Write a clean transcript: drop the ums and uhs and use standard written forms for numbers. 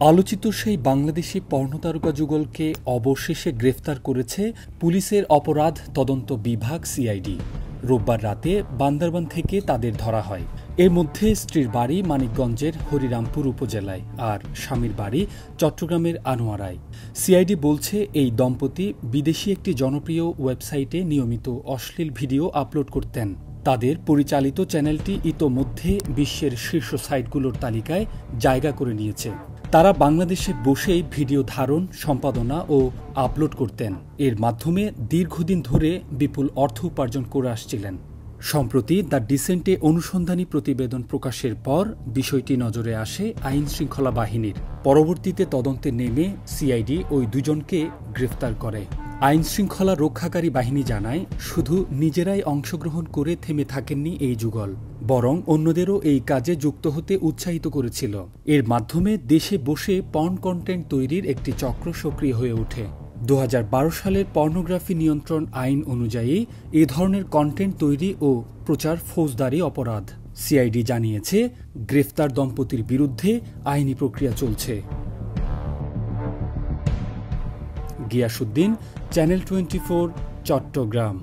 আলোচিত সেই বাংলাদেশি পর্নোতারকা যুগলকে অবশেষে গ্রেফতার করেছে পুলিশের অপরাধ তদন্ত বিভাগ সিআইডি। রোববার রাতে বান্দরবান থেকে তাদের ধরা হয়। এর মধ্যে স্ত্রীর বাড়ি মানিকগঞ্জের হরিরামপুর উপজেলায়, আর স্বামীর বাড়ি চট্টগ্রামের আনোয়ারায়। সিআইডি বলছে, এই দম্পতি বিদেশি একটি জনপ্রিয় ওয়েবসাইটে নিয়মিত অশ্লীল ভিডিও আপলোড করতেন। তাদের পরিচালিত চ্যানেলটি ইতোমধ্যে বিশ্বের শীর্ষ সাইটগুলোর তালিকায় জায়গা করে নিয়েছে। তারা বাংলাদেশে বসেই ভিডিও ধারণ, সম্পাদনা ও আপলোড করতেন। এর মাধ্যমে দীর্ঘদিন ধরে বিপুল অর্থ উপার্জন করে আসছিলেন। সম্প্রতি দ্য ডিসেন্টে অনুসন্ধানী প্রতিবেদন প্রকাশের পর বিষয়টি নজরে আসে আইন শৃঙ্খলা বাহিনীর। পরবর্তীতে তদন্তে নেমে সিআইডি ওই দুজনকে গ্রেফতার করে। আইন শৃঙ্খলা রক্ষাকারী বাহিনী জানায়, শুধু নিজেরাই অংশগ্রহণ করে থেমে থাকেননি এই যুগল, বরং অন্যদেরও এই কাজে যুক্ত হতে উৎসাহিত করেছিল। এর মাধ্যমে দেশে বসে পর্ন কন্টেন্ট তৈরির একটি চক্র সক্রিয় হয়ে ওঠে। 2012 সালের পর্নোগ্রাফি নিয়ন্ত্রণ আইন অনুযায়ী এ ধরনের কন্টেন্ট তৈরি ও প্রচার ফৌজদারি অপরাধ। সিআইডি জানিয়েছে, গ্রেফতার দম্পতির বিরুদ্ধে আইনি প্রক্রিয়া চলছে। গিয়াসউদ্দিন, চ্যানেল 24, চট্টগ্রাম।